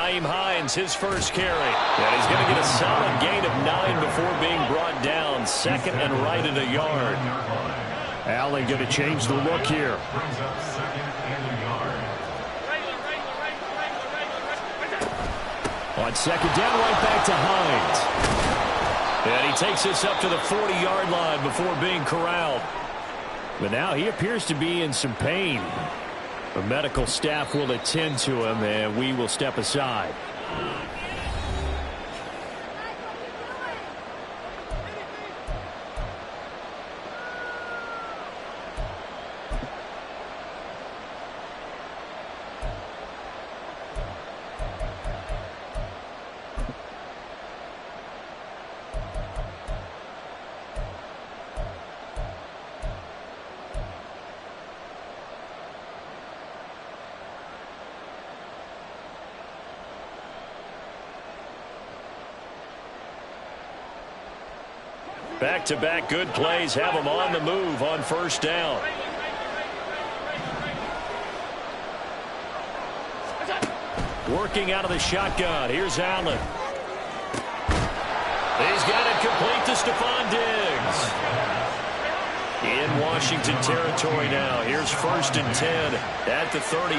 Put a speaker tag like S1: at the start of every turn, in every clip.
S1: Nyheim Hines, his first carry. And he's going to get a solid gain of 9 before being brought down. Second and right at a yard. Allen going to change the look here. On second down, right back to Hines. And he takes this up to the 40-yard line before being corralled. But now he appears to be in some pain. The medical staff will attend to him, and we will step aside. Back-to-back good plays have him on the move on first down. Working out of the shotgun. Here's Allen. He's got it complete to Stephon Diggs. In Washington territory now. Here's first and 10 at the 38.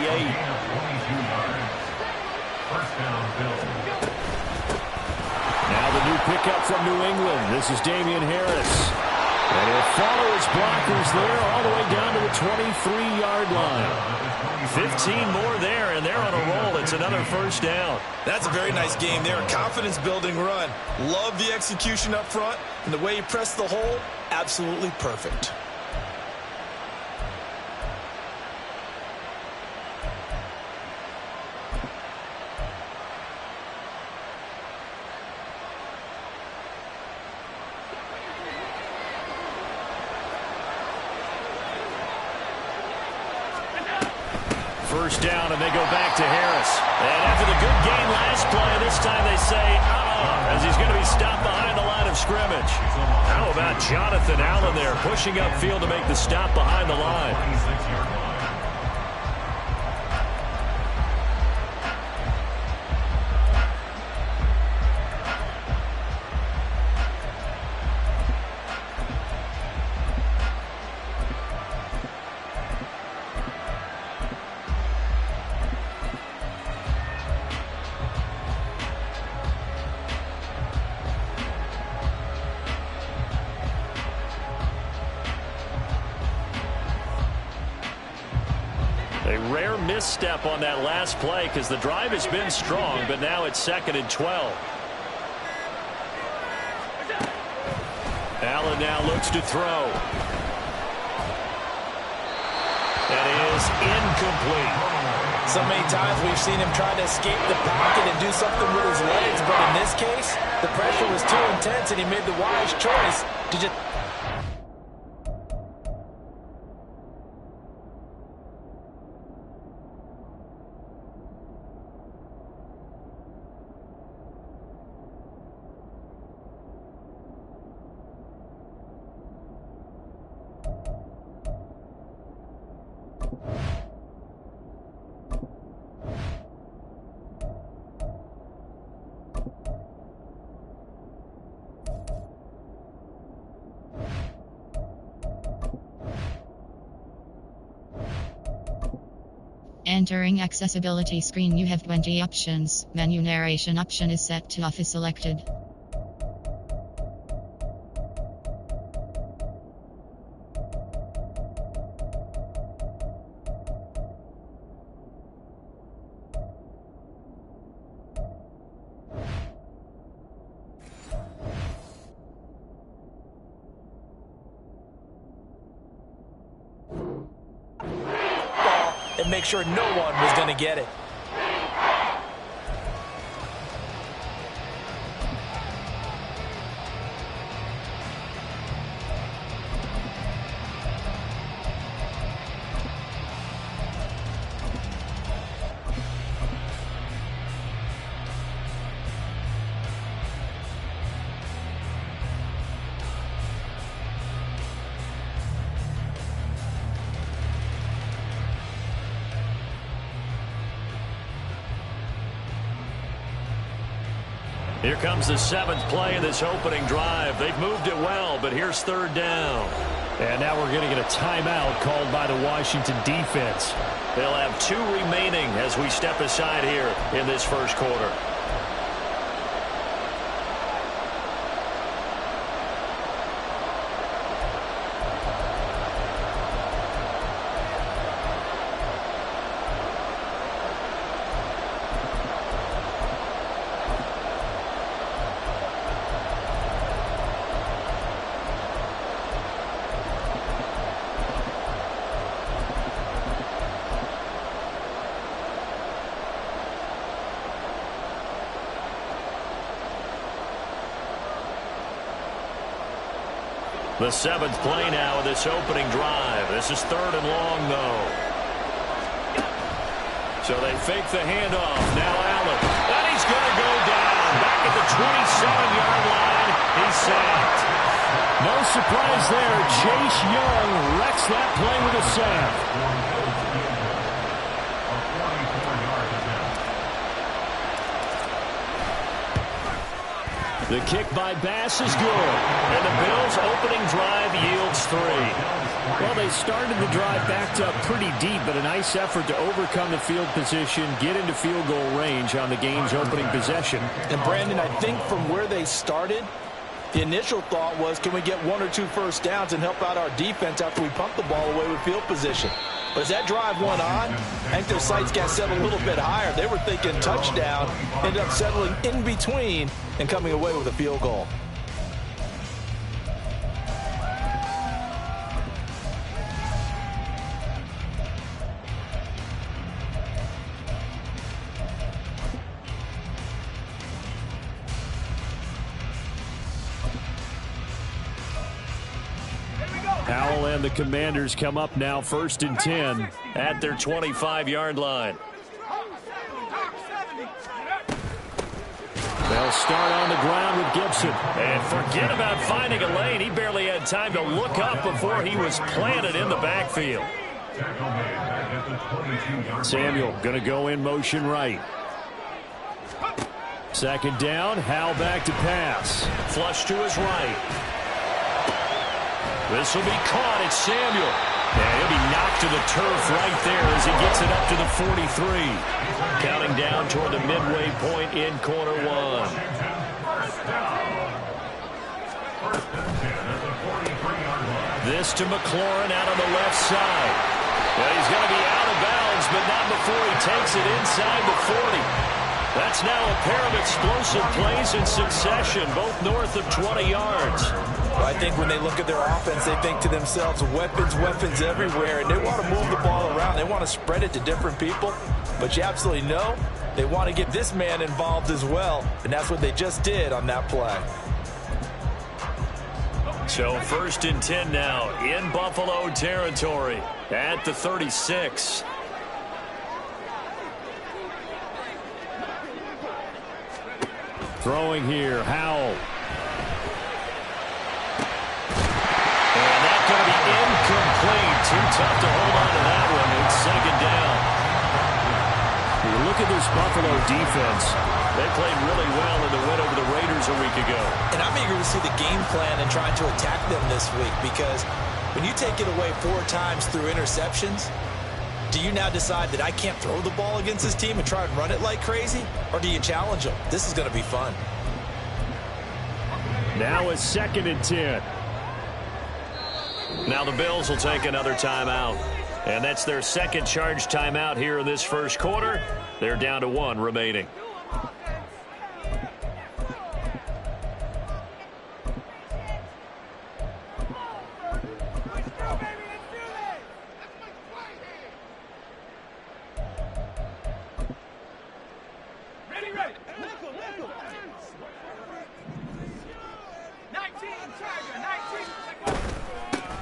S2: First down, Bills.
S1: Now the new pickup from New England. This is Damian Harris. And he'll follow his blockers there all the way down to the 23-yard line. 15 more there, and they're on a roll. It's another first down.
S3: That's a very nice game there. A confidence-building run. Love the execution up front, and the way he pressed the hole, absolutely perfect.
S1: First down, and they go back to Harris. And after the good game last play, this time they say, as he's going to be stopped behind the line of scrimmage. How about Jonathan Allen there, pushing upfield to make the stop behind the line? A rare misstep on that last play because the drive has been strong, but now it's second and 12. Allen now looks to throw. That is incomplete.
S3: So many times we've seen him try to escape the pocket and do something with his legs, but in this case, the pressure was too intense and he made the wise choice to just...
S4: Entering accessibility screen, you have 20 options. Menu narration option is set to off is selected.
S3: and make sure no one was going to get it.
S1: Here comes the 7th play of this opening drive. They've moved it well, but here's 3rd down. And now we're going to get a timeout called by the Washington defense. They'll have 2 remaining as we step aside here in this first quarter. The 7th play now of this opening drive. This is 3rd and long, though. So they fake the handoff. Now Allen. And he's going to go down. Back at the 27-yard line. He's sacked. No surprise there. Chase Young wrecks that play with a sack. The kick by Bass is good. And the Bills' opening drive yields 3. Well, they started the drive backed up pretty deep, but a nice effort to overcome the field position, get into field goal range on the game's opening possession.
S3: And, Brandon, I think from where they started, the initial thought was, can we get 1 or 2 first downs and help out our defense after we pump the ball away with field position? But as that drive went on, I think their sights got set a little bit higher. They were thinking touchdown, ended up settling in between and coming away with a field goal.
S1: Howell and the Commanders come up now 1st and 10 at their 25-yard line. They'll start on the ground with Gibson. And forget about finding a lane. He barely had time to look up before he was planted in the backfield. Samuel going to go in motion right. 2nd down. Howell back to pass. Flush to his right. This will be caught. It's Samuel. And he'll be knocked to the turf right there as he gets it up to the 43. Counting down toward the midway point in quarter 1. This to McLaurin out on the left side. Well, he's going to be out of bounds, but not before he takes it inside the 40. That's now a pair of explosive plays in succession, both north of 20 yards.
S3: Well, I think when they look at their offense, they think to themselves, weapons, weapons everywhere, and they want to move the ball around. They want to spread it to different people, but you absolutely know they want to get this man involved as well, and that's what they just did on that play.
S1: So 1st and 10 now in Buffalo territory at the 36. Throwing here, Howell. And that's going to be incomplete. Too tough to hold on to that one. It's 2nd down. You look at this Buffalo defense. They played really well in the win over the Raiders a week ago.
S3: And I'm eager to see the game plan and trying to attack them this week, because when you take it away 4 times through interceptions, do you now decide that I can't throw the ball against this team and try and run it like crazy? Or do you challenge them? This is going to be fun.
S1: Now it's 2nd and 10. Now the Bills will take another timeout. And that's their 2nd charge timeout here in this first quarter. They're down to 1 remaining.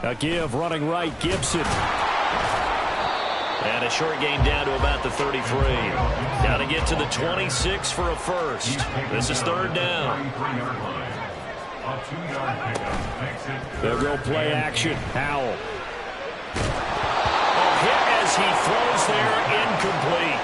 S1: A give running right, Gibson. And a short gain down to about the 33. Got to get to the 26 for a first. This is 3rd down. They'll go play action. Howell. A hit as he throws there, incomplete.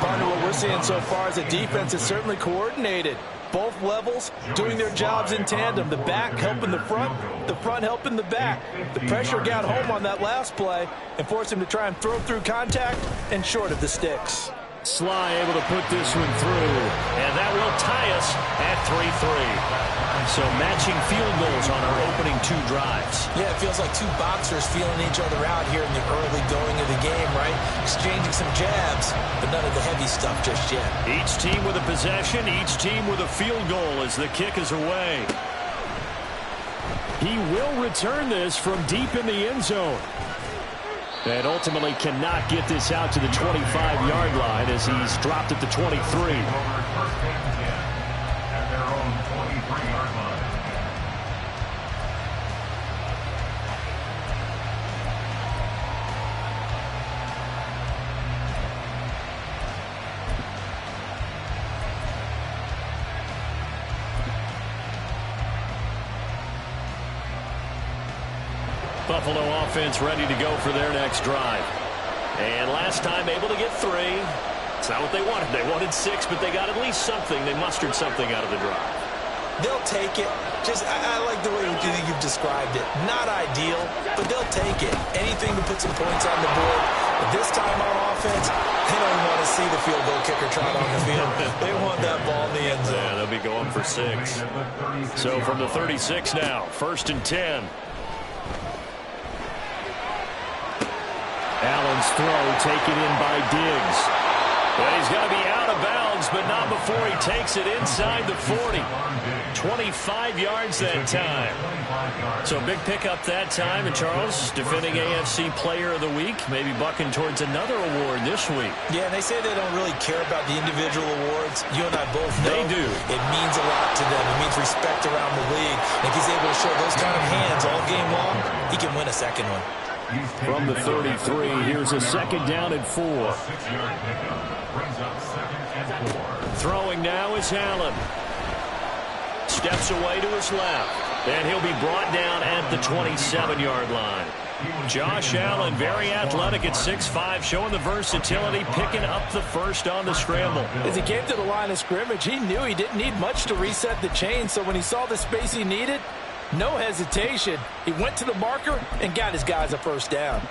S3: Partner, what we're seeing so far is the defense is certainly coordinated. both levels doing their jobs in tandem. The back helping the front helping the back. The pressure got home on that last play and forced him to try and throw through contact and short of the sticks.
S1: Sly able to put this one through, and that will tie us at 3-3. So matching field goals on our opening 2 drives.
S3: Yeah, it feels like 2 boxers feeling each other out here in the early going of the game, right? Exchanging some jabs, but none of the heavy stuff just yet.
S1: Each team with a possession, each team with a field goal as the kick is away. He will return this from deep in the end zone. And ultimately cannot get this out to the 25-yard line as he's dropped at the 23. Buffalo offense ready to go for their next drive. And last time able to get 3. It's not what they wanted. They wanted 6, but they got at least something. They mustered something out of the drive.
S3: They'll take it. I like the way you've described it. Not ideal, but they'll take it. Anything to put some points on the board. But this time on offense, they don't want to see the field goal kicker trot on the field. They want that ball in the end zone.
S1: Yeah, they'll be going for 6. So from the 36 now, 1st and 10. Allen's throw taken in by Diggs. And he's going to be out of bounds, but not before he takes it inside the 40. 25 yards that time. So big pickup that time. And Charles, defending AFC Player of the Week, maybe bucking towards another award this week.
S3: Yeah, and they say they don't really care about the individual awards. You and I both know
S1: they do.
S3: It means a lot to them. It means respect around the league. And if he's able to show those kind of hands all game long, he can win a second one.
S1: From the 33, here's a 2nd down and 4. Throwing now is Allen. Steps away to his left. And he'll be brought down at the 27-yard line. Josh Allen, very athletic at 6'5", showing the versatility, picking up the first on the scramble.
S3: As he came to the line of scrimmage, he knew he didn't need much to reset the chain, so when he saw the space he needed, no hesitation. He went to the marker and got his guys a first down.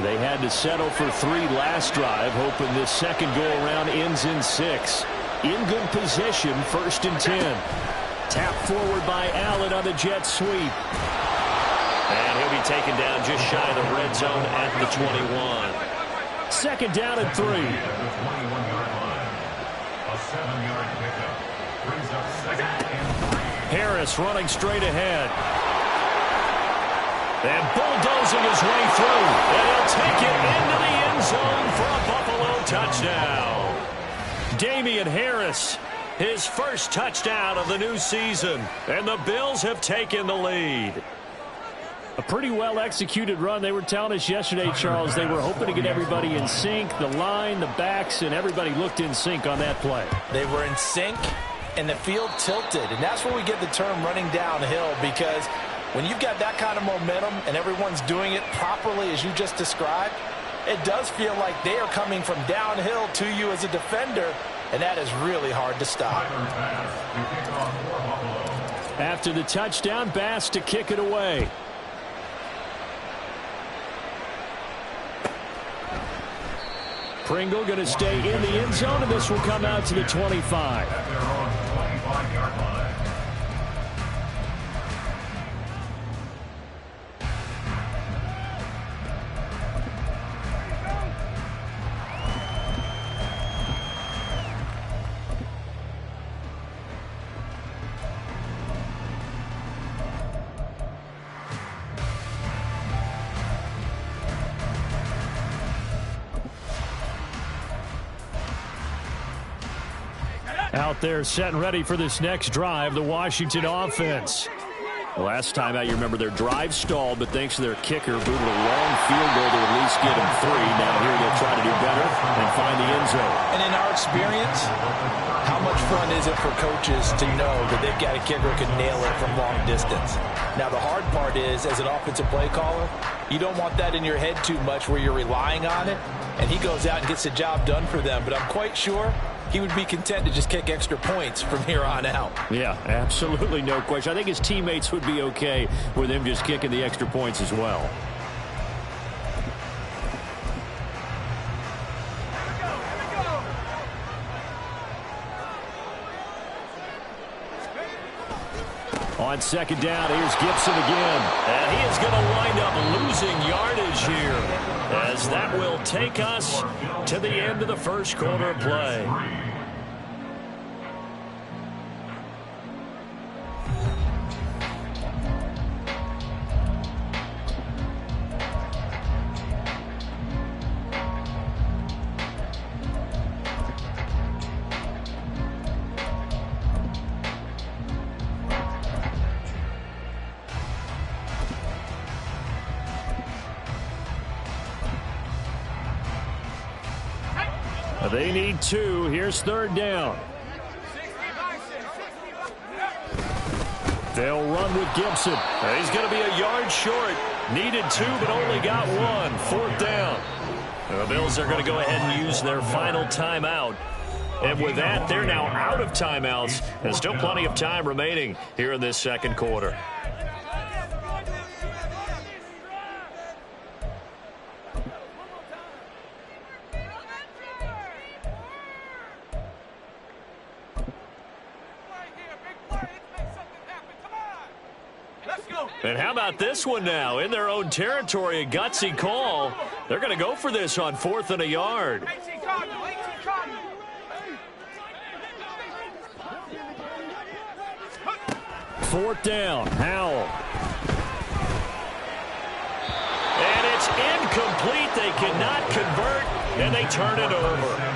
S1: They had to settle for 3 last drive, hoping this second go-around ends in 6. In good position, 1st and 10. Tap forward by Allen on the jet sweep. And he'll be taken down just shy of the red zone at the 21. 2nd down and 3. Harris running straight ahead. And bulldozing his way through. And he'll take it into the end zone for a Buffalo touchdown. Damian Harris, his first touchdown of the new season. And the Bills have taken the lead. A pretty well-executed run. They were telling us yesterday, Charles, they were hoping to get everybody in sync. The line, the backs, and everybody looked in sync on that play.
S3: They were in sync, and the field tilted. And that's where we get the term running downhill, because when you've got that kind of momentum and everyone's doing it properly as you just described, it does feel like they are coming from downhill to you as a defender, and that is really hard to stop.
S1: After the touchdown, Bass to kick it away. Pringle going to stay in the end zone, and this will come out to the 25.
S2: At their own 25-yard line.
S1: Out there set and ready for this next drive, the Washington offense. Last time out, you remember their drive stalled, but thanks to their kicker, booted a long field goal to at least get them 3. Now here they'll try to do better and find the end zone.
S3: And in our experience, how much fun is it for coaches to know that they've got a kicker who can nail it from long distance? Now the hard part is, as an offensive play caller, you don't want that in your head too much where you're relying on it. and he goes out and gets the job done for them. But I'm quite sure he would be content to just kick extra points from here on out.
S1: Yeah, absolutely no question. I think his teammates would be okay with him just kicking the extra points as well. On second down, here's Gibson again. And he is going to wind up losing yardage here, as that will take us to the end of the first quarter of play. They need 2. Here's third down. They'll run with Gibson. He's going to be a yard short. Needed 2, but only got 1. Fourth down. The Bills are going to go ahead and use their final timeout. And with that, they're now out of timeouts. There's still plenty of time remaining here in this second quarter. And how about this one now? In their own territory, a gutsy call. They're going to go for this on 4th and a yard. Fourth down, Howell. And it's incomplete. They cannot convert, and they turn it over.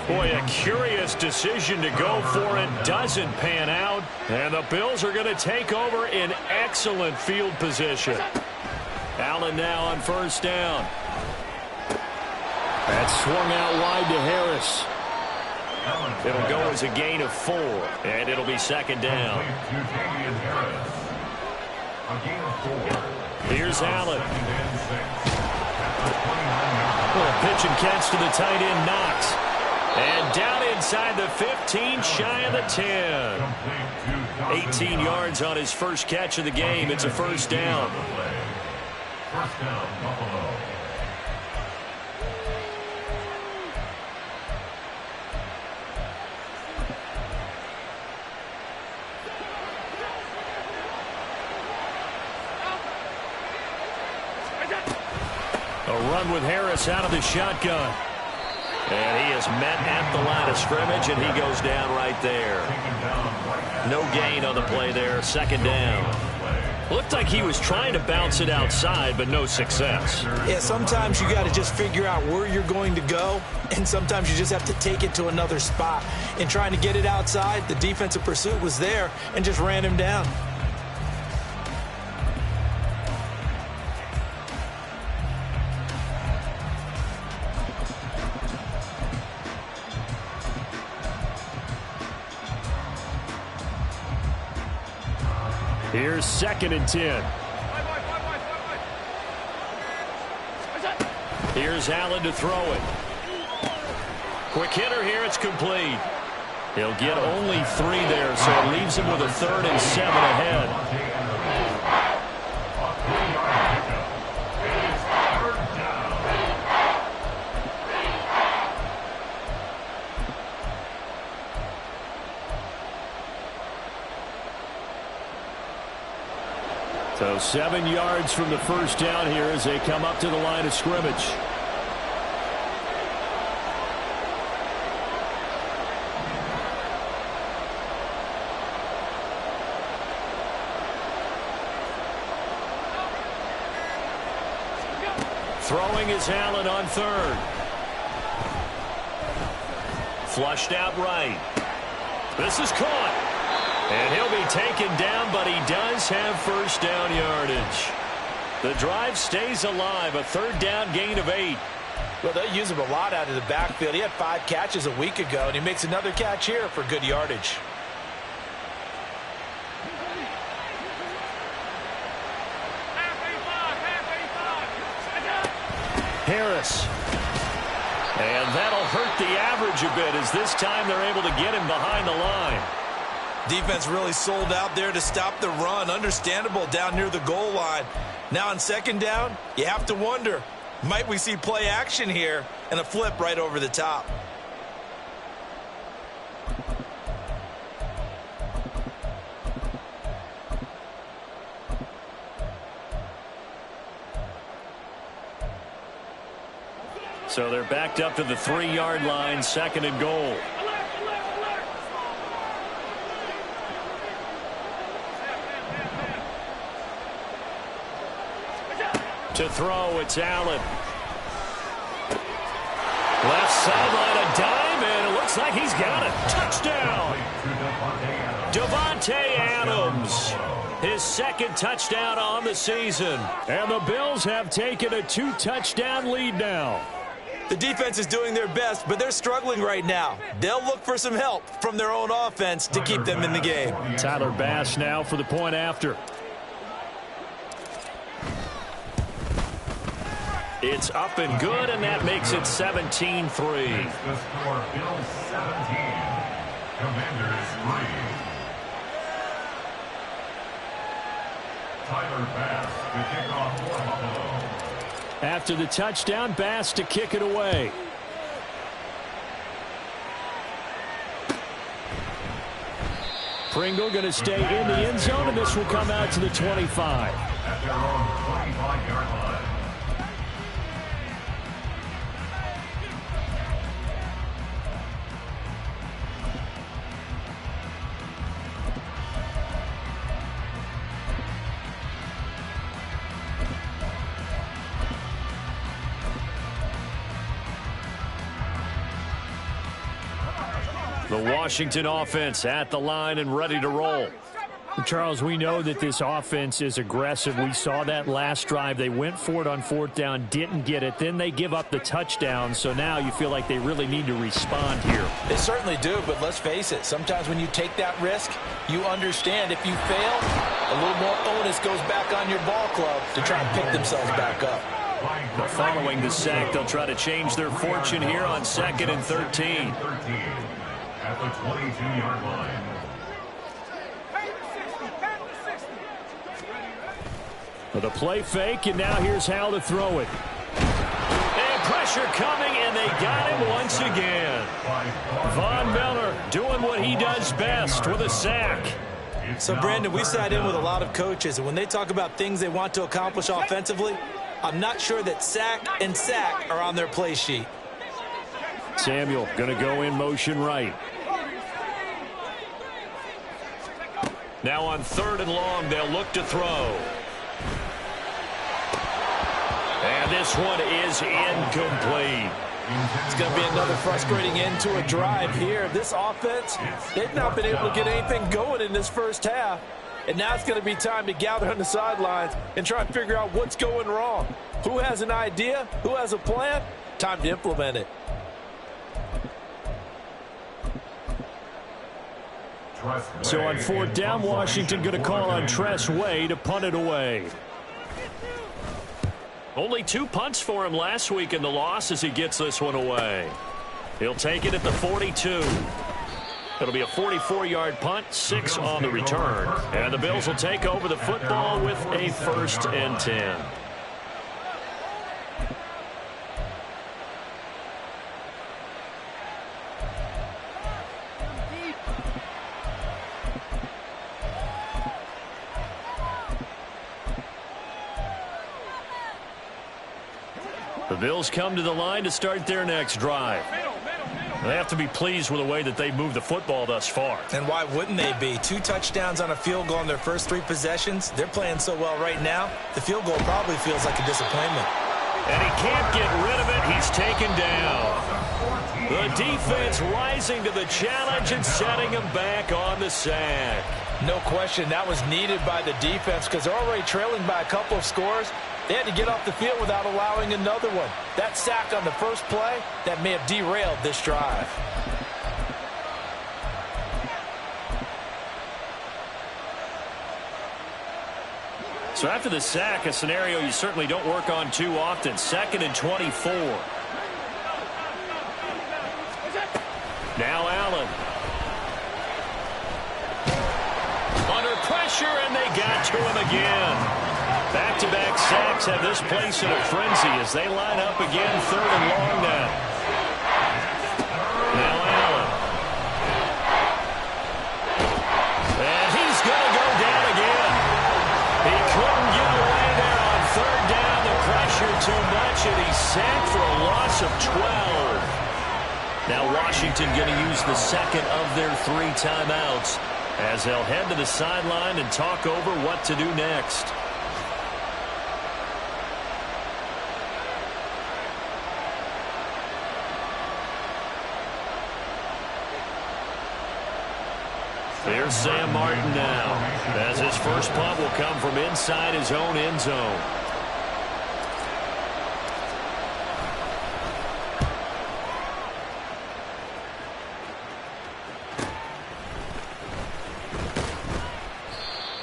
S1: Boy, a curious decision to go for it. Doesn't pan out. And the Bills are going to take over in excellent field position. Allen now on first down. That's swung out wide to Harris. It'll go as a gain of 4. And it'll be second down. Here's Allen. Pitch and catch to the tight end, Knox. And down inside the 15, shy of the 10. 18 yards on his first catch of the game. It's a first down.
S2: First down, Buffalo.
S1: A run with Harris out of the shotgun. And he is met at the line of scrimmage, and he goes down right there. No gain on the play there. Second down. Looked like he was trying to bounce it outside, but no success.
S3: Yeah, sometimes you got to just figure out where you're going to go, and sometimes you just have to take it to another spot. In trying to get it outside, the defensive pursuit was there and just ran him down.
S1: Here's second and 10. Here's Allen to throw it. Quick hitter here. It's complete. He'll get only 3 there, so it leaves him with a 3rd and 7 ahead. So 7 yards from the first down here as they come up to the line of scrimmage. Throwing is Allen on 3rd. Flushed out right. This is caught. And he'll be taken down, but he does have first down yardage. The drive stays alive, a 3rd down gain of 8.
S3: Well, they use him a lot out of the backfield. He had 5 catches a week ago, and he makes another catch here for good yardage.
S1: Harris. And that'll hurt the average a bit as this time they're able to get him behind the line.
S3: Defense really sold out there to stop the run. Understandable down near the goal line. Now on second down, you have to wonder, might we see play action here and a flip right over the top?
S1: So they're backed up to the 3-yard line, second and goal. To throw, it's Allen. Left sideline, a dive, and it looks like he's got it. Touchdown! Davante Adams. His second touchdown on the season. And the Bills have taken a 2-touchdown lead now.
S3: The defense is doing their best, but they're struggling right now. They'll look for some help from their own offense to keep them in the game.
S1: Tyler Bass now for the point after. It's up and good, and that makes it 17-3.
S2: The score, Bills 17, Commanders 3. Tyler Bass, the kickoff for Buffalo.
S1: After the touchdown, Bass to kick it away. Pringle going to stay in the end zone, and this will come out to the 25.
S2: At their own 25-yard line.
S1: The Washington offense at the line and ready to roll. Charles, we know that this offense is aggressive. We saw that last drive. They went for it on fourth down, didn't get it. Then they give up the touchdown. So now you feel like they really need to respond here.
S3: They certainly do, but let's face it. Sometimes when you take that risk, you understand if you fail, a little more onus goes back on your ball club to try and pick themselves back up.
S1: But following the sack, they'll try to change their fortune here on 2nd and 13.
S2: At the 22-yard line.
S1: With a play fake, and now here's how to throw it. And pressure coming, and they got him once again. Von Miller doing what he does best with a sack.
S3: So, Brandon, we sat in with a lot of coaches, and when they talk about things they want to accomplish offensively, I'm not sure that sack and sack are on their play sheet.
S1: Samuel going to go in motion right. Now on 3rd and long, they'll look to throw. And this one is incomplete.
S3: It's going to be another frustrating end to a drive here. This offense, they've not been able to get anything going in this first half. And now it's going to be time to gather on the sidelines and try and figure out what's going wrong. Who has an idea? Who has a plan? Time to implement it.
S1: So on 4th down, Washington going to call on Tress Way to punt it away. Only 2 punts for him last week in the loss as he gets this one away. He'll take it at the 42. It'll be a 44-yard punt, 6 on the return. And the Bills will take over the football with a 1st and 10. The Bills come to the line to start their next drive. They have to be pleased with the way that they moved the football thus far.
S3: And why wouldn't they be? 2 touchdowns on a field goal in their first 3 possessions. They're playing so well right now, the field goal probably feels like a disappointment.
S1: And he can't get rid of it. He's taken down. The defense rising to the challenge and setting him back on the sack.
S3: No question, that was needed by the defense because they're already trailing by a couple of scores. They had to get off the field without allowing another one. That sack on the first play, that may have derailed this drive.
S1: So after the sack, a scenario you certainly don't work on too often. 2nd and 24. Now Allen. Under pressure, and they got to him again. Back-to-back sacks have this place in a frenzy as they line up again, 3rd and long now. Now Allen. And he's going to go down again. He couldn't get away there on 3rd down. The pressure too much, and he's sacked for a loss of 12. Now Washington going to use the second of their 3 timeouts as they'll head to the sideline and talk over what to do next. Here's Sam Martin now, as his first punt will come from inside his own end zone.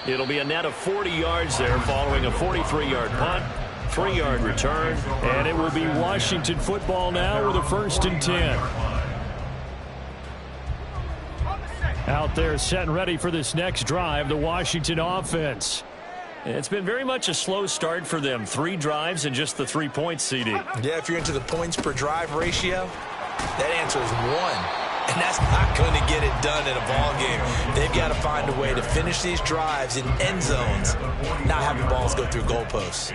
S1: It'll be a net of 40 yards there following a 43-yard punt, 3-yard return, and it will be Washington football now with a 1st and 10. Out there set and ready for this next drive, the Washington offense. It's been very much a slow start for them. 3 drives and just the 3 points, CD.
S3: Yeah, if you're into the points per drive ratio, that answer is 1. And that's not going to get it done in a ball game. They've got to find a way to finish these drives in end zones, not having balls go through goalposts.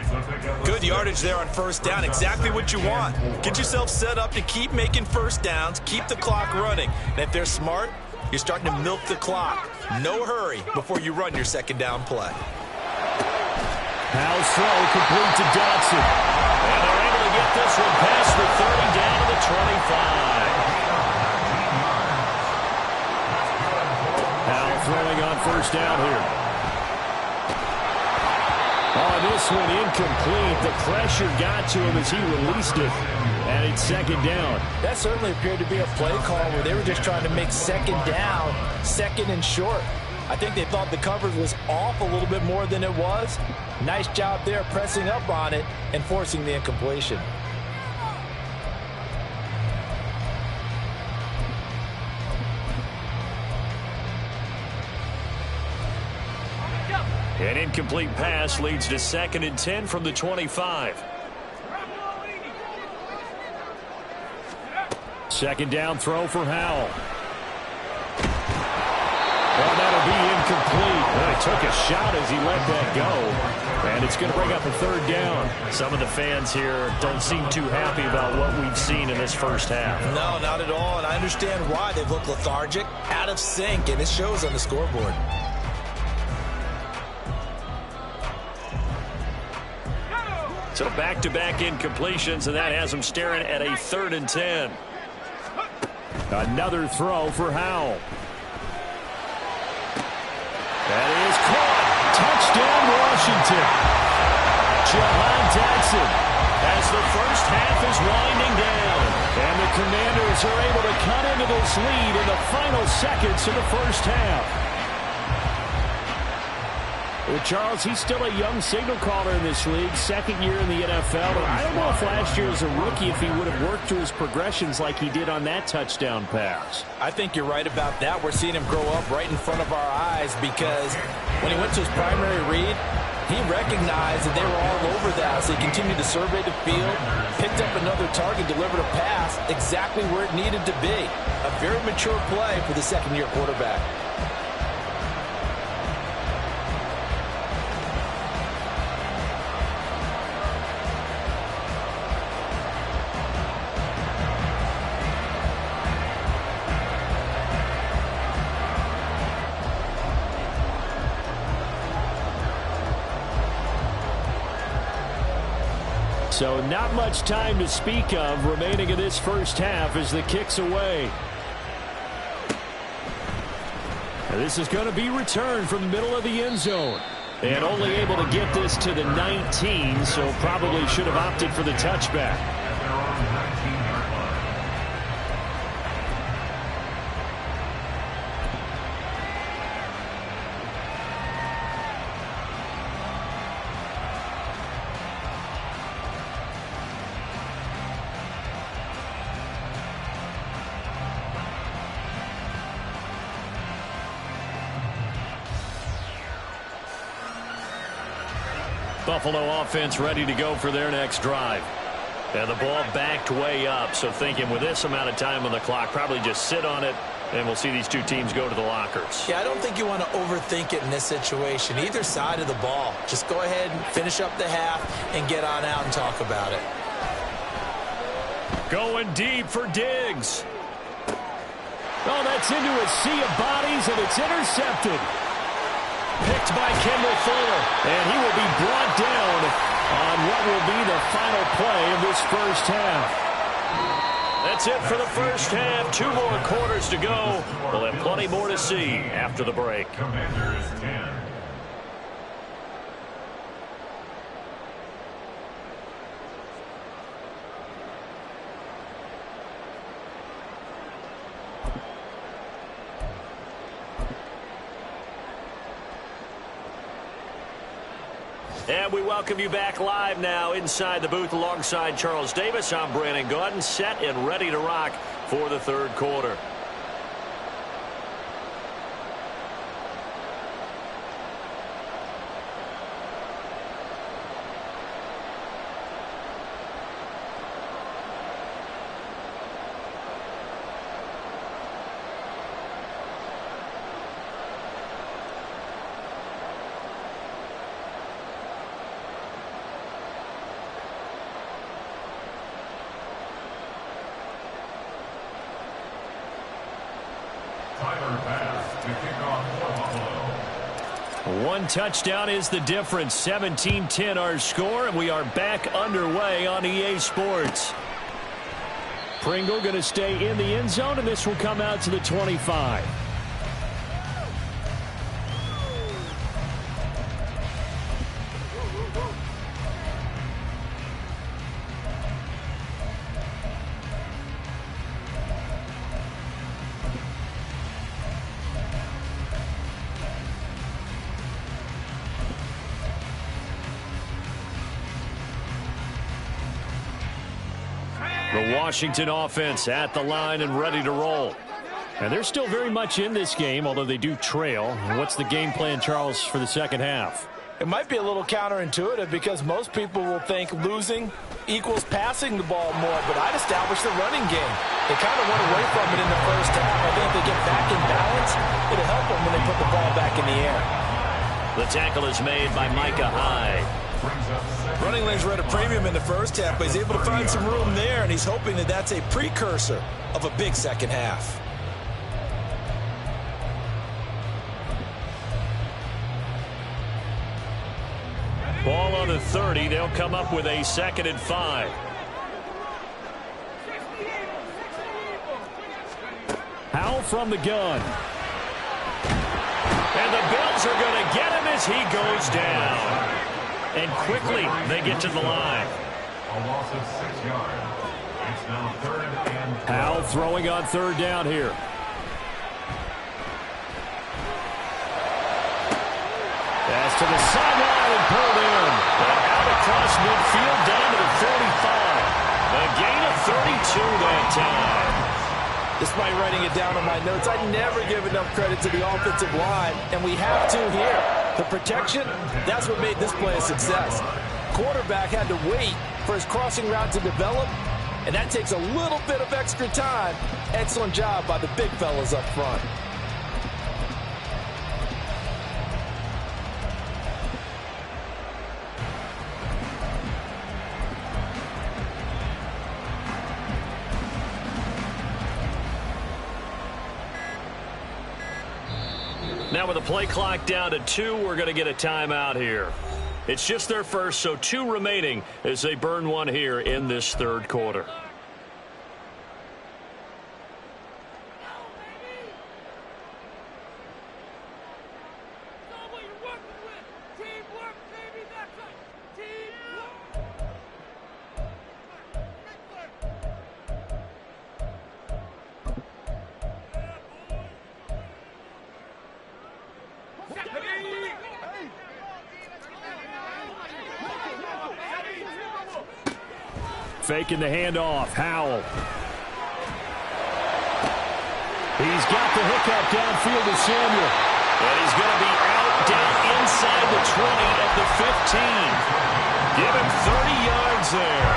S3: Good yardage there on 1st down. Exactly what you want. Get yourself set up to keep making 1st downs, keep the clock running. And if they're smart, you're starting to milk the clock. No hurry before you run your 2nd down play.
S1: Now throw complete to Dotson. And they're able to get this one past the 30 down to the 25. Throwing on 1st down here. Oh, this one incomplete. The pressure got to him as he released it. And it's 2nd down.
S3: That certainly appeared to be a play call where they were just trying to make 2nd down, 2nd and short. I think they thought the coverage was off a little bit more than it was. Nice job there pressing up on it and forcing the incompletion.
S1: An incomplete pass leads to 2nd and 10 from the 25. 2nd down throw for Howell. Well, that'll be incomplete. Well, he took a shot as he let that go. And it's going to bring up a 3rd down. Some of the fans here don't seem too happy about what we've seen in this first half.
S3: No, not at all. And I understand why. They've looked lethargic, out of sync, and it shows on the scoreboard.
S1: So back-to-back incompletions, and that has them staring at a 3rd and 10. Another throw for Howell. That is caught. Touchdown, Washington. Jahan Dotson as the first half is winding down. And the Commanders are able to cut into this lead in the final seconds of the first half. Well, Charles, he's still a young signal caller in this league, 2nd year in the NFL. And I don't know if last year as a rookie, if he would have worked through his progressions like he did on that touchdown pass.
S3: I think you're right about that. We're seeing him grow up right in front of our eyes because when he went to his primary read, he recognized that they were all over that. So he continued to survey the field, picked up another target, delivered a pass exactly where it needed to be. A very mature play for the 2nd-year quarterback.
S1: So not much time to speak of remaining in this first half as the kick's away. And this is going to be returned from the middle of the end zone. And only able to get this to the 19, so probably should have opted for the touchback. Buffalo offense ready to go for their next drive. And the ball backed way up, so thinking with this amount of time on the clock, probably just sit on it, and we'll see these two teams go to the lockers.
S3: Yeah, I don't think you want to overthink it in this situation. Either side of the ball. Just go ahead and finish up the half and get on out and talk about it.
S1: Going deep for Diggs. Oh, that's into a sea of bodies, and it's intercepted. Picked by Kendall Fuller, and he will be brought down on what will be the final play of this first half. That's it for the first half. 2 more quarters to go. We'll have plenty more to see after the break.
S2: Commanders 10.
S1: And we welcome you back live now inside the booth alongside Charles Davis. I'm Brandon Gaudin, set and ready to rock for the third quarter.
S2: Tyler Bass to kick off for Buffalo.
S1: One touchdown is the difference. 17-10 our score, and we are back underway on EA Sports. Pringle going to stay in the end zone, and this will come out to the 25. The Washington offense at the line and ready to roll. And they're still very much in this game, although they do trail. And what's the game plan, Charles, for the second half?
S3: It might be a little counterintuitive because most people will think losing equals passing the ball more, but I'd establish the running game. They kind of went away from it in the first half. I think if they get back in balance, it'll help them when they put the ball back in the air.
S1: The tackle is made by Micah Hyde.
S3: Running lanes were at a premium in the first half, but he's able to find some room there, and he's hoping that that's a precursor of a big second half.
S1: Ball on the 30. They'll come up with a 2nd and 5. Howell from the gun. And the Bills are going to get him as he goes down. And quickly, they get to the line.
S2: A loss of 6 yards. It's now 3rd and 12.
S1: Howell throwing on 3rd down here. Pass to the sideline and pulled in. And out across midfield down to the 45. A gain of 32 that time.
S3: Despite writing it down on my notes, I never give enough credit to the offensive line, and we have to here. The protection, that's what made this play a success. Quarterback had to wait for his crossing route to develop, and that takes a little bit of extra time. Excellent job by the big fellas up front.
S1: Now with the play clock down to 2, we're going to get a timeout here. It's just their first, so 2 remaining as they burn one here in this third quarter. Faking the handoff. Howell. He's got the hookup downfield to Samuel. And he's going to be out down inside the 20 at the 15. Give him 30 yards there.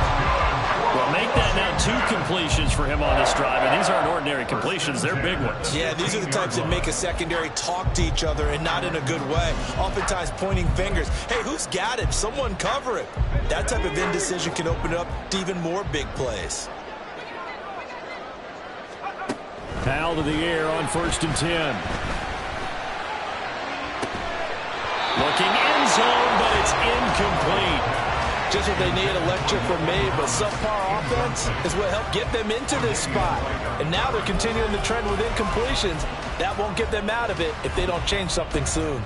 S1: Well, make that now 2 completions for him on this drive, and these aren't ordinary completions. They're big ones.
S3: Yeah, these are the types that make a secondary talk to each other and not in a good way. Oftentimes pointing fingers. Hey, who's got it? Someone cover it. That type of indecision can open it up to even more big plays.
S1: Powell to the air on 1st and 10. Looking end zone, but it's incomplete.
S3: Just what they need, a lecture from me, but subpar offense is what helped get them into this spot. And now they're continuing the trend with incompletions. That won't get them out of it if they don't change something soon.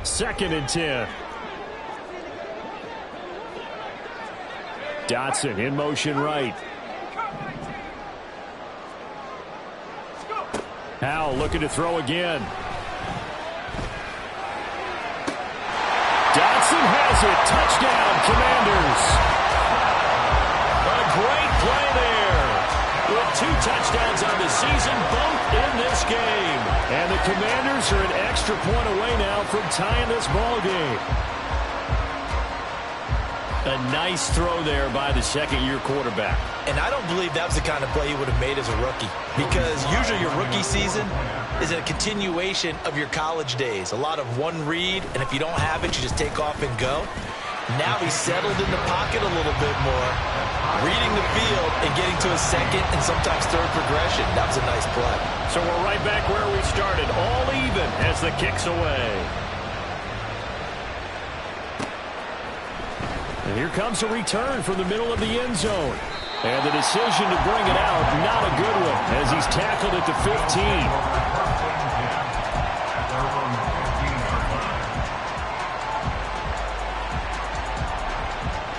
S1: Second and 10. Dotson in motion right. Powell looking to throw again. Dotson has it. Touchdown, Commanders. A great play there. With 2 touchdowns on the season, both in this game. And the Commanders are an extra point away now from tying this ball game. A nice throw there by the second-year quarterback.
S3: And I don't believe that was the kind of play he would have made as a rookie. Because usually your rookie season is a continuation of your college days. A lot of one read, and if you don't have it, you just take off and go. Now he's settled in the pocket a little bit more, reading the field and getting to a second and sometimes third progression. That was a nice play.
S1: So we're right back where we started, all even as the kick's away. And here comes a return from the middle of the end zone. And the decision to bring it out, not a good one, as he's tackled at the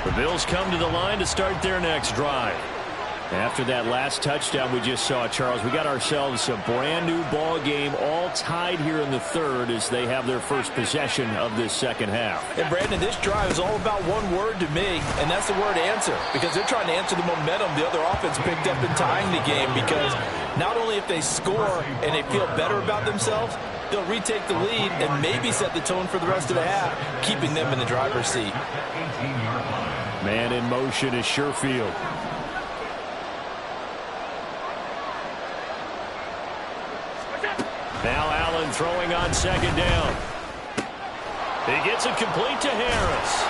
S1: 15. The Bills come to the line to start their next drive. After that last touchdown we just saw, Charles, we got ourselves a brand new ball game, all tied here in the third as they have their first possession of this second half.
S3: And Brandon, this drive is all about one word to me, and that's the word answer, because they're trying to answer the momentum the other offense picked up in tying the game, because not only if they score and they feel better about themselves, they'll retake the lead and maybe set the tone for the rest of the half, keeping them in the driver's seat.
S1: Man in motion is Sherfield. Now Allen throwing on second down. He gets it complete to Harris.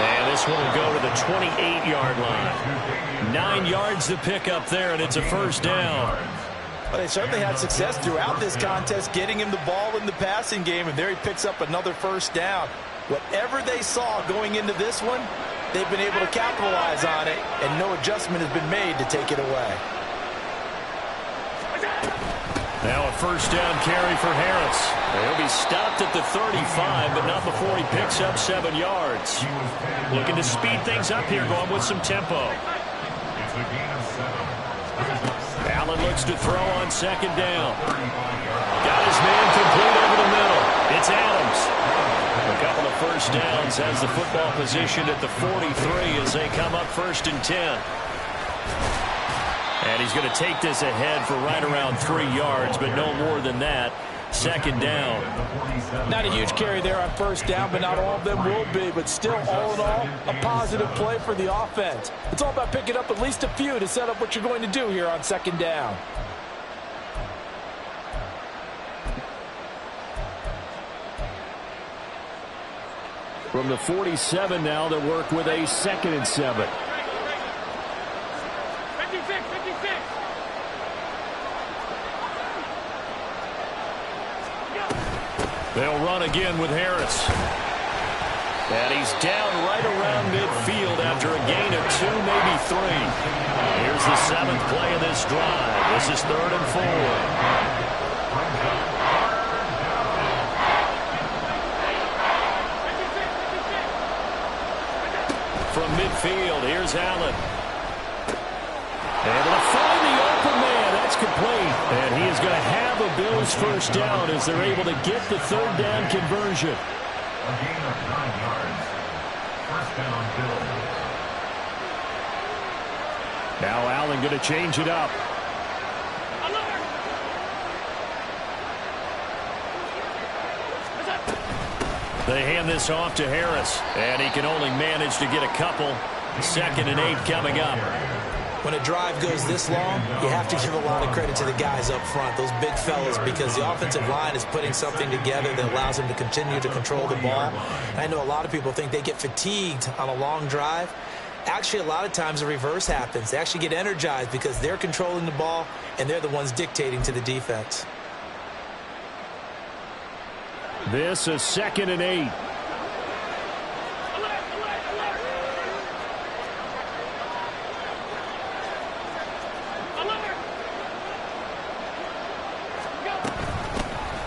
S1: And this one will go to the 28-yard line. 9 yards to pick up there, and it's a first down.
S3: Well, they certainly had success throughout this contest, getting him the ball in the passing game, and there he picks up another first down. Whatever they saw going into this one, they've been able to capitalize on it, and no adjustment has been made to take it away.
S1: Now a first down carry for Harris. He'll be stopped at the 35, but not before he picks up 7 yards. Looking to speed things up here, going with some tempo. Allen looks to throw on second down. Got his man complete over the middle. It's Adams. A couple of first downs has the football position at the 43 as they come up 1st and 10. And he's going to take this ahead for right around 3 yards, but no more than that. Second down.
S3: Not a huge carry there on first down, but not all of them will be. But still, all in all, a positive play for the offense. It's all about picking up at least a few to set up what you're going to do here on second down.
S1: From the 47 now, they work with a 2nd and 7. They'll run again with Harris. And he's down right around midfield after a gain of 2, maybe 3. Here's the 7th play of this drive. This is 3rd and 4. From midfield, here's Allen. Able to find the open man. That's complete. And he is going to have a Bills first down as they're able to get the 3rd down conversion.
S2: A gain of 9 yards. First down, Bills.
S1: Now Allen going to change it up. They hand this off to Harris, and he can only manage to get a couple. 2nd and 8 coming up.
S3: When a drive goes this long, you have to give a lot of credit to the guys up front, those big fellas, because the offensive line is putting something together that allows them to continue to control the ball. And I know a lot of people think they get fatigued on a long drive. Actually, a lot of times the reverse happens. They actually get energized because they're controlling the ball, and they're the ones dictating to the defense.
S1: This is 2nd and 8.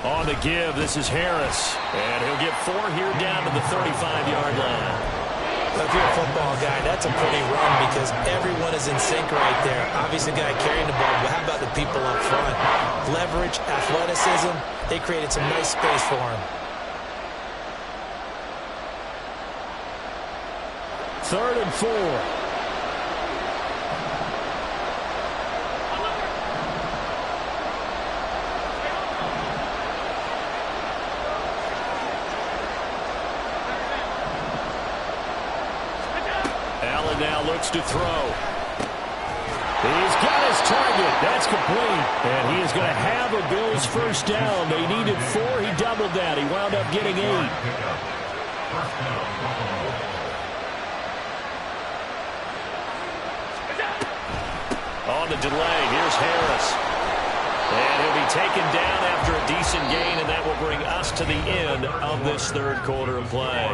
S1: On the give, this is Harris. And he'll get 4 here down to the 35-yard line.
S3: If you're a football guy, that's a pretty run because everyone is in sync right there. Obviously, the guy carrying the ball, but how about the people up front? Leverage, athleticism, they created some nice space for him.
S1: 3rd and 4. Allen now looks to throw. He's got his target. That's complete. And he is going to have a Bills first down. They needed 4. He doubled that. He wound up getting 8.
S2: First down, Buffalo.
S1: On the delay, here's Harris. And he'll be taken down after a decent gain, and that will bring us to the end of this 3rd quarter of play.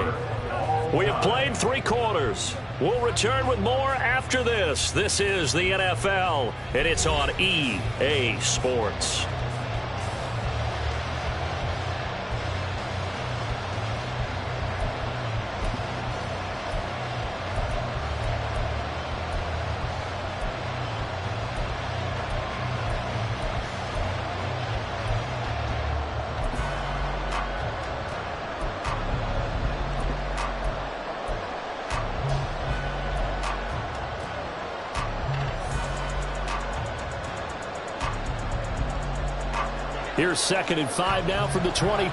S1: We have played 3 quarters. We'll return with more after this. This is the NFL, and it's on EA Sports. Here's 2nd and 5 now from the 22.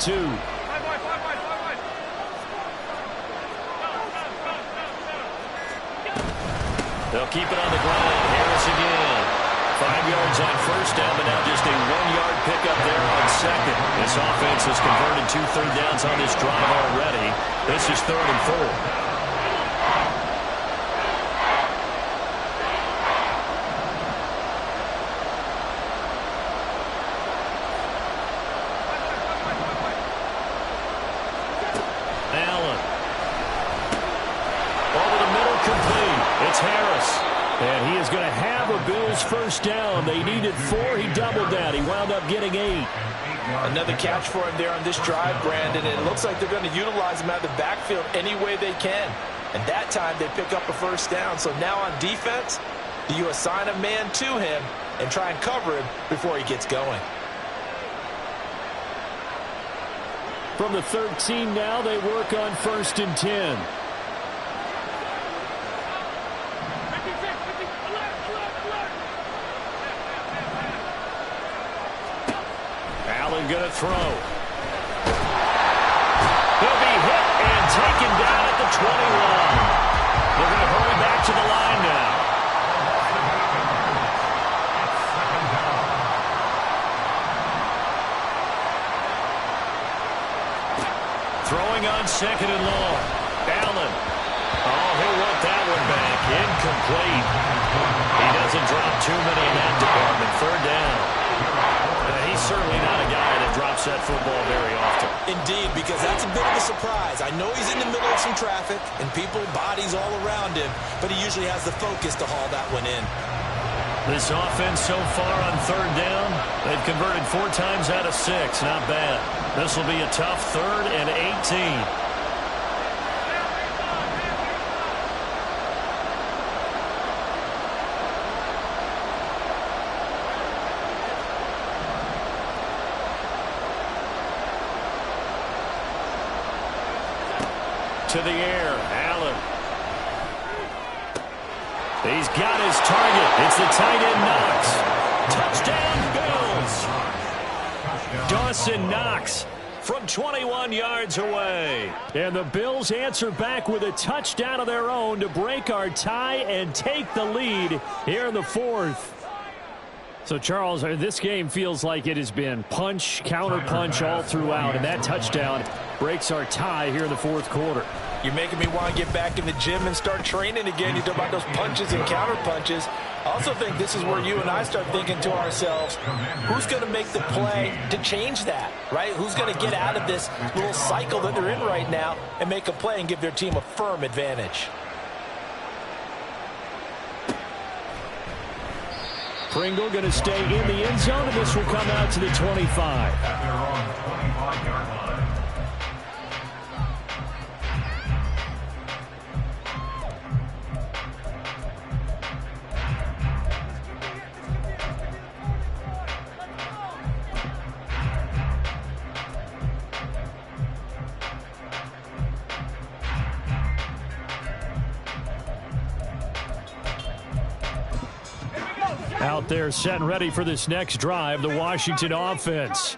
S1: They'll keep it on the ground. Harris again. 5 yards on first down, but now just a 1-yard pickup there on 2nd. This offense has converted 2 third downs on this drive already. This is 3rd and 4. Harris. And he is going to have a Bills first down. They needed 4. He doubled that. He wound up getting 8.
S3: Another catch for him there on this drive, Brandon. And it looks like they're going to utilize him out of the backfield any way they can. And that time they pick up a first down. So now on defense, you assign a man to him and try and cover him before he gets going.
S1: From the 13 now, they work on 1st and 10. Allen going to throw. He'll be hit and taken down at the 21. They're going to hurry back to the line now. Throwing on 2nd and long. Allen. Oh, he'll want that one back. Incomplete. He doesn't drop too many in that department. 3rd down. He's certainly not a guy that drops that football very often.
S3: Indeed, because that's a bit of a surprise. I know he's in the middle of some traffic and people, bodies all around him, but he usually has the focus to haul that one in.
S1: This offense so far on 3rd down, they've converted 4 times out of 6. Not bad. This will be a tough 3rd and 18. To the air, Allen. He's got his target. It's the tight end Knox. Touchdown, Bills. Dawson Knox from 21 yards away. And the Bills answer back with a touchdown of their own to break our tie and take the lead here in the fourth. So, Charles, this game feels like it has been punch, counter-punch all throughout, and that touchdown breaks our tie here in the fourth quarter.
S3: You're making me want to get back in the gym and start training again. You talk about those punches and counter-punches. I also think this is where you and I start thinking to ourselves, who's going to make the play to change that, right? Who's going to get out of this little cycle that they're in right now and make a play and give their team a firm advantage?
S1: Pringle going to stay in the end zone, and this will come out to the 25.
S2: At their own 25-yard line.
S1: Out there set and ready for this next drive, the Washington offense.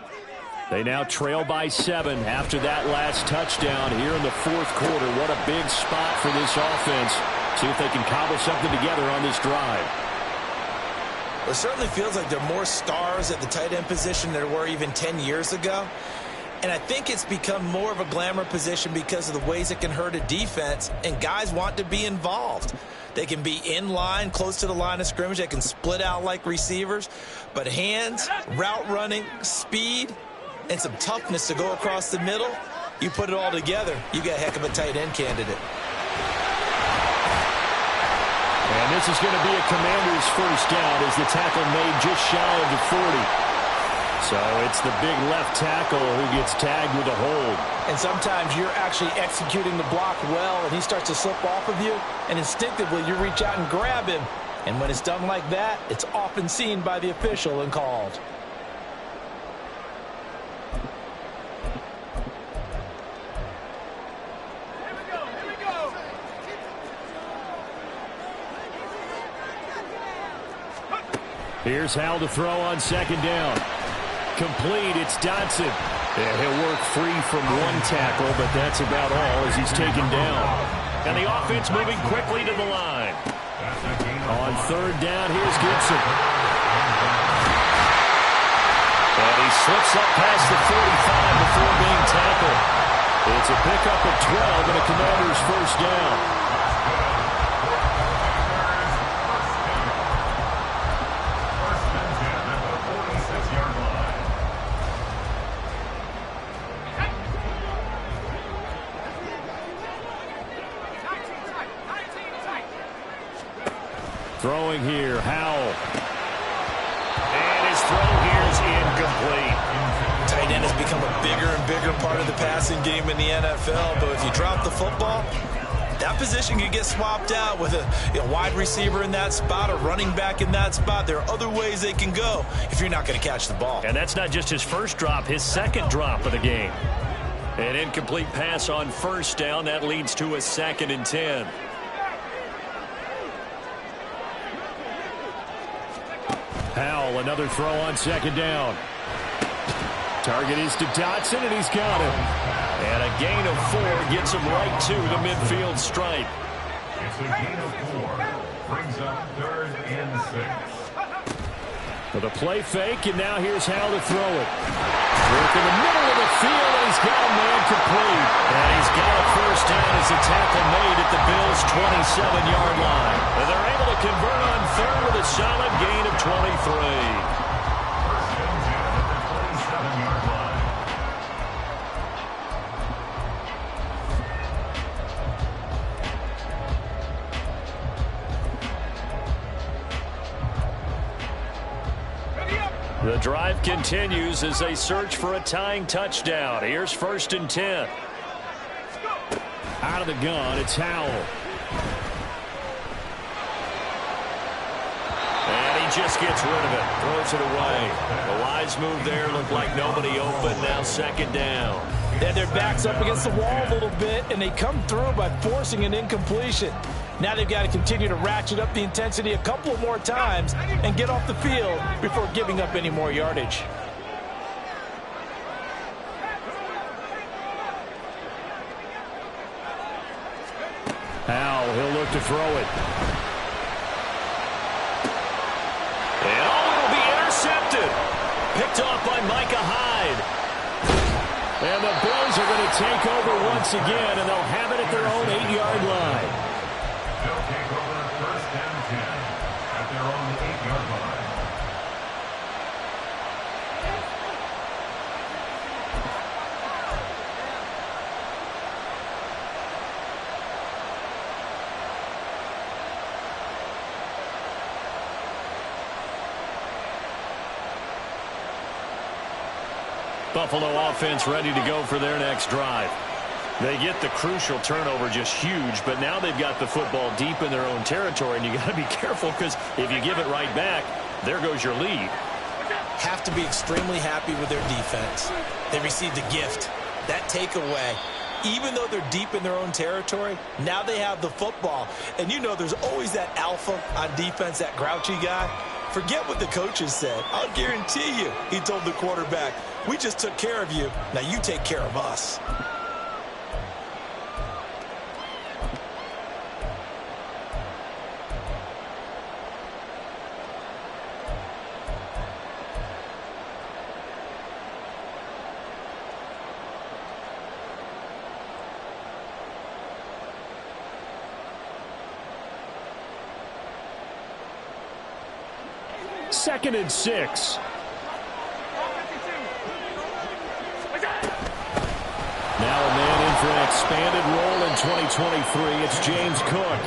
S1: They now trail by 7 after that last touchdown here in the fourth quarter. What a big spot for this offense. See if they can cobble something together on this drive.
S3: It certainly feels like there are more stars at the tight end position than there were even 10 years ago. And I think it's become more of a glamour position because of the ways it can hurt a defense, and guys want to be involved. They can be in line, close to the line of scrimmage. They can split out like receivers. But hands, route running, speed, and some toughness to go across the middle, you put it all together, you got a heck of a tight end candidate.
S1: And this is going to be a Commanders first down as the tackle made just shy of the 40. So it's the big left tackle who gets tagged with a hold.
S3: And sometimes you're actually executing the block well, and he starts to slip off of you, and instinctively you reach out and grab him. And when it's done like that, it's often seen by the official and called.
S1: Here's Howell to throw on second down. Complete, it's Dotson. And he'll work free from one tackle, but that's about all as he's taken down. And the offense moving quickly to the line. On third down, here's Gibson. And he slips up past the 45 before being tackled. It's a pickup of 12 and a Commanders first down. Throwing here, Howell. And his throw here is incomplete.
S3: Tight end has become a bigger and bigger part of the passing game in the NFL, but if you drop the football, that position can get swapped out with a wide receiver in that spot, a running back in that spot. There are other ways they can go if you're not going to catch the ball.
S1: And that's not just his first drop, his second drop of the game. An incomplete pass on first down. That leads to a 2nd and 10. Howell, another throw on second down. Target is to Dotson, and he's got him. And a gain of 4 gets him right to the midfield stripe.
S2: It's a gain of 4. Brings up 3rd and 6.
S1: For the play fake, and now here's Howell to throw it. Work in the middle of the field, and he's got a man complete. And he's got a first down as the tackle made at the Bills' 27-yard line. And they're able to convert on third with a solid gain of 23.
S2: First and 10 at the 27-yard line.
S1: The drive continues as they search for a tying touchdown. Here's 1st and 10. Out of the gun, it's Howell. And he just gets rid of it. Throws it away. The wise move there. Looked like nobody open. Now 2nd down.
S3: And their backs up against the wall a little bit, and they come through by forcing an incompletion. Now they've got to continue to ratchet up the intensity a couple more times and get off the field before giving up any more yardage.
S1: Now he'll look to throw it. And it'll be intercepted. Picked off by Micah Hyde. And the Bills are going to take over once again, and they'll have it at their own 8-yard line.
S2: They'll take over first and 10 at their own 8-yard line.
S1: Buffalo offense ready to go for their next drive. They get the crucial turnover, just huge, but now they've got the football deep in their own territory, and you got to be careful because if you give it right back, there goes your lead.
S3: Have to be extremely happy with their defense. They received a gift. That takeaway, even though they're deep in their own territory, now they have the football. And you know there's always that alpha on defense, that grouchy guy. Forget what the coaches said. I'll guarantee you, he told the quarterback, we just took care of you. Now you take care of us.
S1: Second and 6. Now a man in for an expanded role in 2023. It's James Cook.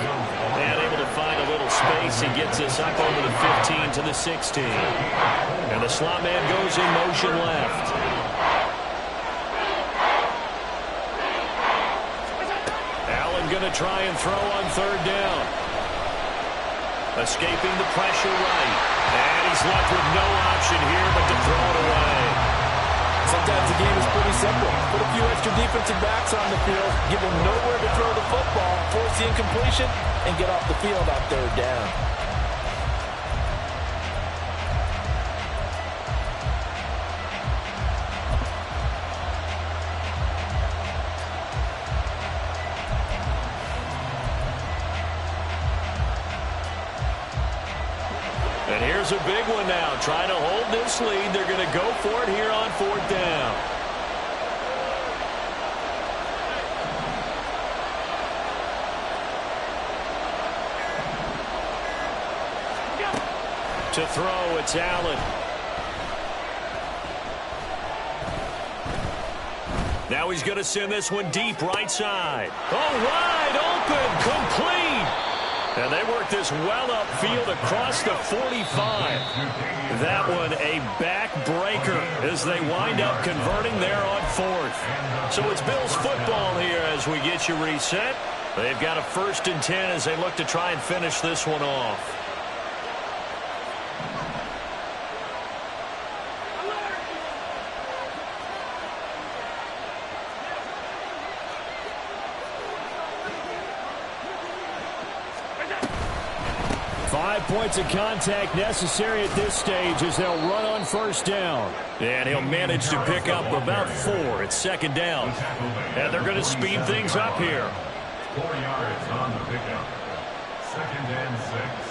S1: And able to find a little space. He gets us up over the 15 to the 16. And the slot man goes in motion left. Allen going to try and throw on third down. Escaping the pressure right. And he's left with no option here but to throw it away.
S3: Sometimes the game is pretty simple. Put a few extra defensive backs on the field, give them nowhere to throw the football, force the incompletion, and get off the field on third down.
S1: And here's a big one now. Trying to hold this lead. They're going to go for it here on fourth down. To throw, it's Allen. Now he's going to send this one deep right side. Oh, wide open, complete. And they work this well upfield across the 45. That one a backbreaker as they wind up converting there on fourth. So it's Bills football here as we get you reset. They've got a first and 10 as they look to try and finish this one off. 5 points of contact necessary at this stage as they'll run on first down. And he'll manage to pick up about 4 at second down. And they're going to speed things up here.
S2: 4 yards on the pickup. Second and 6.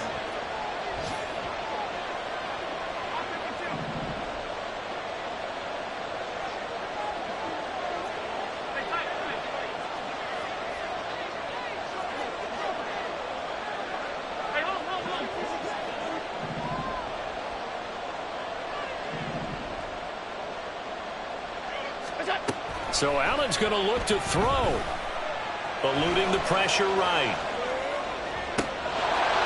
S1: So Allen's going to look to throw. Eluding the pressure right.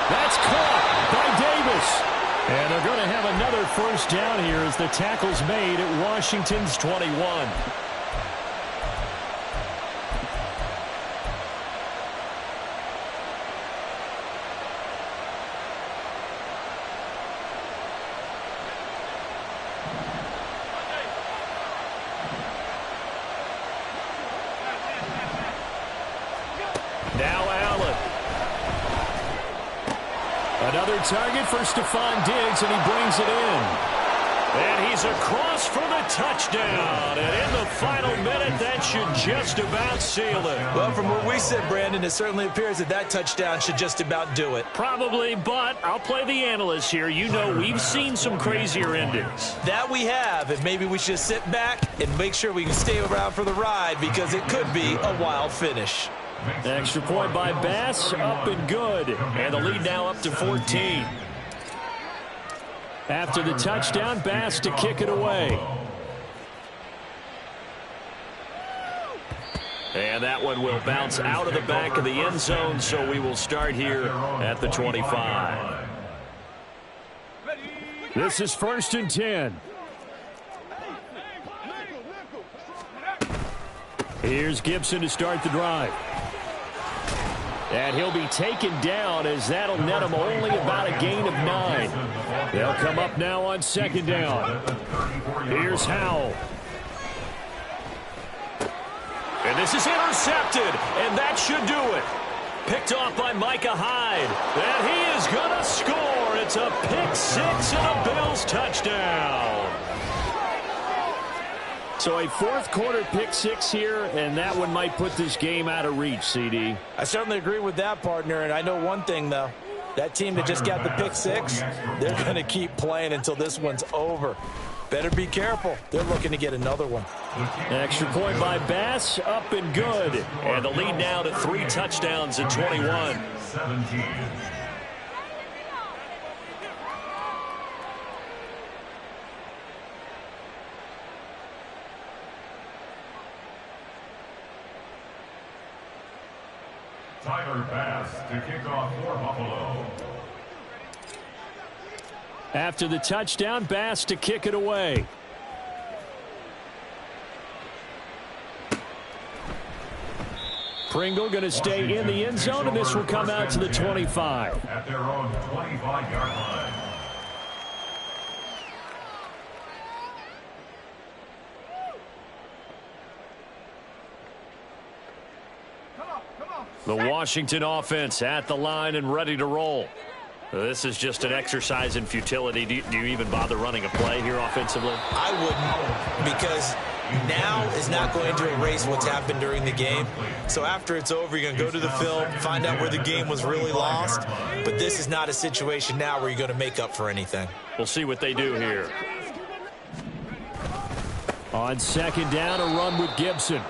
S1: That's caught by Davis. And they're going to have another first down here as the tackle's made at Washington's 21. Another target for Stephon Diggs, and he brings it in. And he's across for the touchdown. And in the final minute, that should just about seal it.
S3: Well, from where we sit, Brandon, it certainly appears that touchdown should just about do it.
S1: Probably, but I'll play the analyst here. You know we've seen some crazier endings.
S3: That we have, and maybe we should sit back and make sure we can stay around for the ride because it could be a wild finish.
S1: Extra point by Bass, up and good. And the lead now up to 14. After the touchdown, Bass to kick it away. And that one will bounce out of the back of the end zone, so we will start here at the 25. This is 1st and 10. Here's Gibson to start the drive. And he'll be taken down as that'll net him only about a gain of 9. They'll come up now on 2nd down. Here's Howell. And this is intercepted, and that should do it. Picked off by Micah Hyde. And he is going to score. It's a pick-6 and a Bills touchdown. So a fourth-quarter pick-6 here, and that one might put this game out of reach, CD.
S3: I certainly agree with that, partner, and I know one thing, though. That team that just got the pick-6, they're going to keep playing until this one's over. Better be careful. They're looking to get another one.
S1: Extra point by Bass, up and good. And the lead now to 3 touchdowns at 21.
S2: 17. Tyler Bass to kick off for Buffalo.
S1: After the touchdown, Bass to kick it away. Pringle going to stay in the end zone, and this will come out to the 25.
S2: At their own 25-yard line.
S1: The Washington offense at the line and ready to roll. This is just an exercise in futility. Do you even bother running a play here offensively?
S3: I wouldn't, because now is not going to erase what's happened during the game. So after it's over, you're going to go to the film, find out where the game was really lost. But this is not a situation now where you're going to make up for anything.
S1: We'll see what they do here. On 2nd down, a run with Gibson.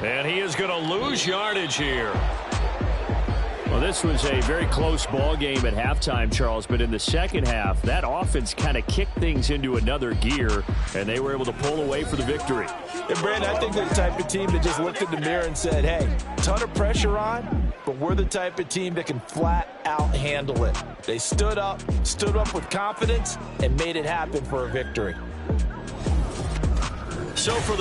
S1: And he is going to lose yardage here. Well, this was a very close ball game at halftime, Charles, but in the second half, that offense kind of kicked things into another gear, and they were able to pull away for the victory.
S3: And, Brandon, I think they're the type of team that just looked in the mirror and said, hey, ton of pressure on, but we're the type of team that can flat out handle it. They stood up with confidence, and made it happen for a victory.
S1: So for the